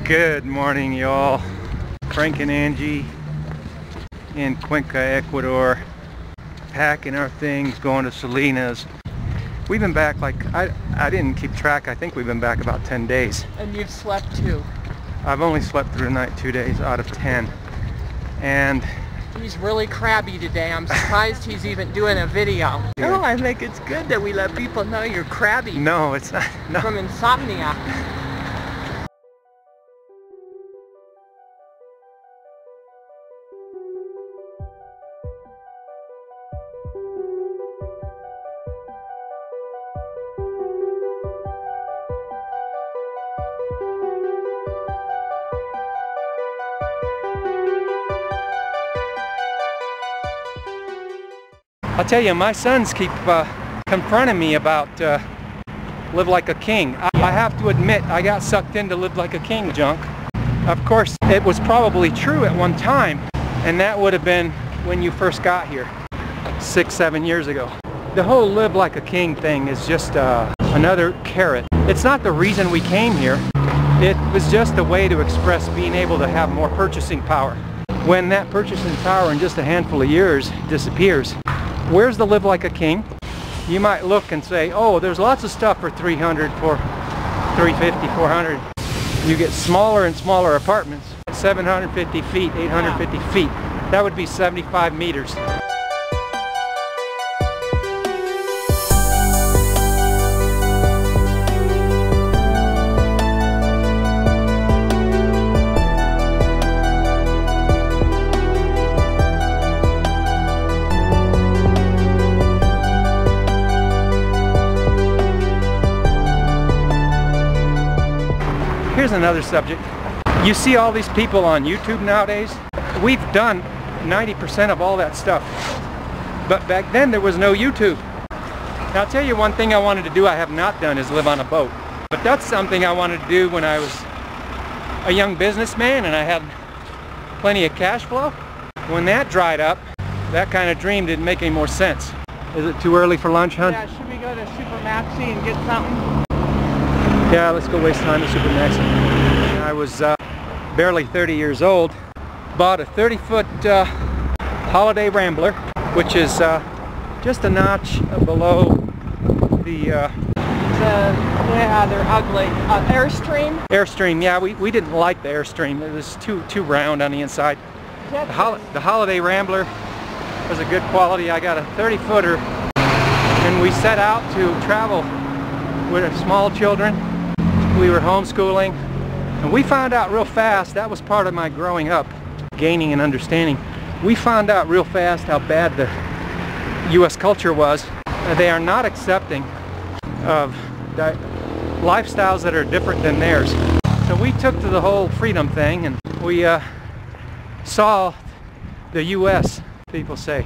Good morning, y'all. Frank and Angie in Cuenca, Ecuador, packing our things, going to Salinas. We've been back like, I didn't keep track. I think we've been back about 10 days. And you've slept too. I've only slept through the night 2 days out of 10. And he's really crabby today. I'm surprised he's even doing a video. Yeah. No, I think it's good that we let people know you're crabby. No, it's not. No. From insomnia. I'll tell you, my sons keep confronting me about live like a king. I have to admit, I got sucked into live like a king junk. Of course, it was probably true at one time, and that would have been when you first got here, 6-7 years ago. The whole live like a king thing is just another carrot. It's not the reason we came here. It was just a way to express being able to have more purchasing power. When that purchasing power in just a handful of years disappears, where's the live like a king? You might look and say, oh, there's lots of stuff for 300, for 350, 400. You get smaller and smaller apartments, 750 feet, 850 feet. That would be 75 meters. Here's another subject. You see all these people on YouTube nowadays? We've done 90% of all that stuff. But back then there was no YouTube. Now I'll tell you one thing I wanted to do I have not done is live on a boat. But that's something I wanted to do when I was a young businessman and I had plenty of cash flow. When that dried up, that kind of dream didn't make any more sense. Is it too early for lunch, hon? Yeah, should we go to Super Maxi and get something? Yeah, let's go waste time at Super Maxi. I was barely 30 years old. Bought a 30-foot Holiday Rambler, which is just a notch below the... yeah, they're ugly. Airstream? Airstream, yeah, we didn't like the Airstream. It was too round on the inside. The Holiday Rambler was a good quality. I got a 30-footer, and we set out to travel with small children. We were homeschooling, and we found out real fast, that was part of my growing up, gaining an understanding. We found out real fast how bad the U.S. culture was. They are not accepting of lifestyles that are different than theirs. So we took to the whole freedom thing, and we saw the U.S. People say,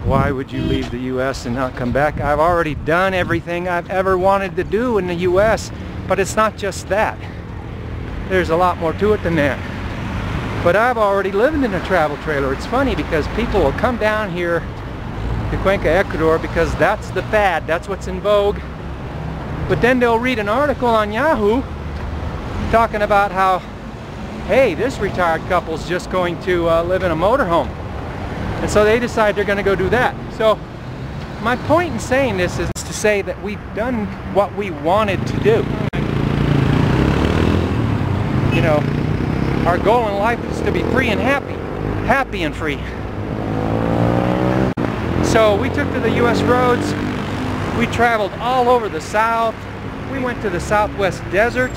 why would you leave the U.S. and not come back? I've already done everything I've ever wanted to do in the U.S., but it's not just that. There's a lot more to it than that. But I've already lived in a travel trailer. It's funny because people will come down here to Cuenca, Ecuador because that's the fad, that's what's in vogue. But then they'll read an article on Yahoo talking about how, hey, this retired couple's just going to live in a motorhome. And so they decide they're going to go do that. So my point in saying this is to say that we've done what we wanted to do. You know, our goal in life is to be free and happy. Happy and free. So we took to the U.S. roads. We traveled all over the South. We went to the Southwest Desert.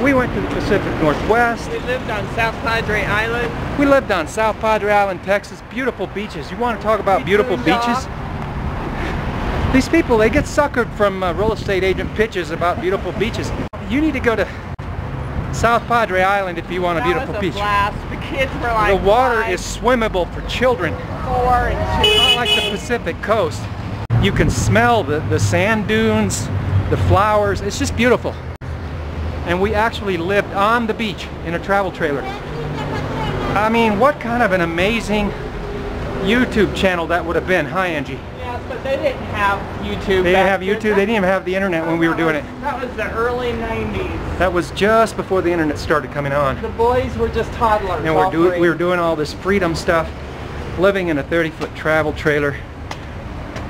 We went to the Pacific Northwest. We lived on South Padre Island. We lived on South Padre Island, Texas. Beautiful beaches. You want to talk about beautiful beaches? These people, they get suckered from real estate agent pitches about beautiful beaches. You need to go to South Padre Island if you want a beautiful beach. Blast. The kids were like the water is swimmable for children. 4 and 2. Not like the Pacific coast. You can smell the sand dunes, the flowers. It's just beautiful. And we actually lived on the beach in a travel trailer. I mean, what kind of an amazing YouTube channel that would have been, huh, Angie? Yes, But they didn't have YouTube. They didn't have YouTube. They didn't even have the internet when we were doing it. That was the early 90s. That was just before the internet started coming on. The boys were just toddlers. And we were doing all this freedom stuff, living in a 30-foot travel trailer.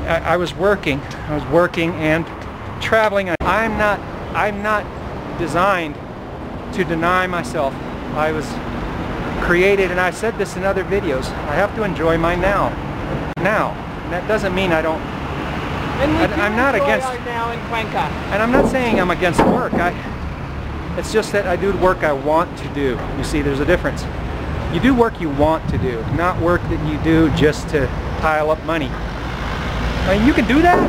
I was working and traveling. I'm not designed to deny myself. I was created, and I said this in other videos, I have to enjoy my now. And that doesn't mean I don't. I'm not against our now in Cuenca. And I'm not saying I'm against work. It's just that I do the work I want to do. You see, there's a difference. You do work you want to do, not work that you do just to pile up money. I mean, you can do that.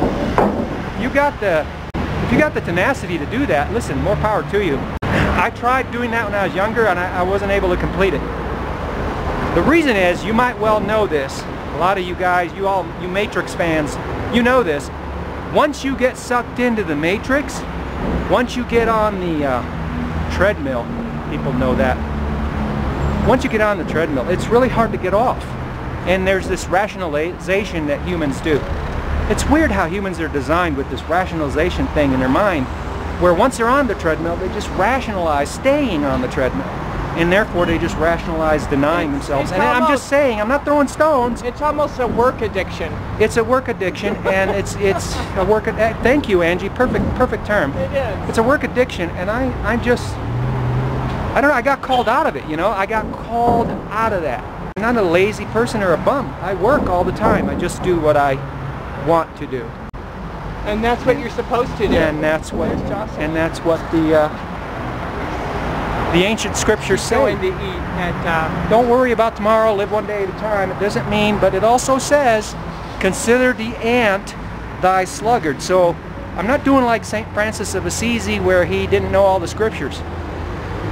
If you got the tenacity to do that, listen, more power to you. I tried doing that when I was younger, and I wasn't able to complete it. The reason is, you might well know this. A lot of you guys, you Matrix fans, you know this. Once you get sucked into the Matrix, once you get on the treadmill, people know that. Once you get on the treadmill, it's really hard to get off. And there's this rationalization that humans do. It's weird how humans are designed with this rationalization thing in their mind, where once they're on the treadmill, they just rationalize staying on the treadmill. And therefore they just rationalize denying themselves. And I'm just saying, I'm not throwing stones. It's almost a work addiction. It's a work addiction, and it's a work. Thank you, Angie. Perfect term. It is. It's a work addiction, and I don't know. I got called out of it. You know, I got called out of that. I'm not a lazy person or a bum. I work all the time. I just do what I want to do. And that's what you're supposed to do. And that's what. And that's what the ancient scriptures say. Going to eat at, don't worry about tomorrow, live one day at a time. It doesn't mean, but it also says, consider the ant thy sluggard. So I'm not doing like St. Francis of Assisi, where he didn't know all the scriptures.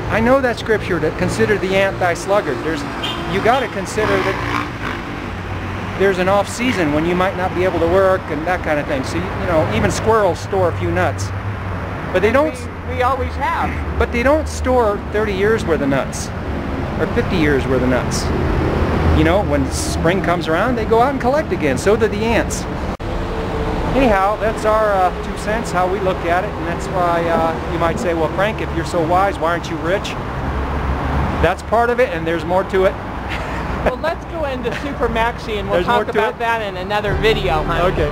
I know that scripture, to consider the ant thy sluggard. You got to consider that there's an off season when you might not be able to work and that kind of thing. So, you know, even squirrels store a few nuts. But they don't. We always have. But they don't store 30 years worth of nuts, or 50 years worth of nuts. You know, when spring comes around, they go out and collect again. So do the ants. Anyhow, that's our 2 cents, how we look at it, and that's why you might say, well, Frank, if you're so wise, why aren't you rich? That's part of it, and there's more to it. Well, let's go into Super Maxi, and we'll talk about that in another video, honey. Okay.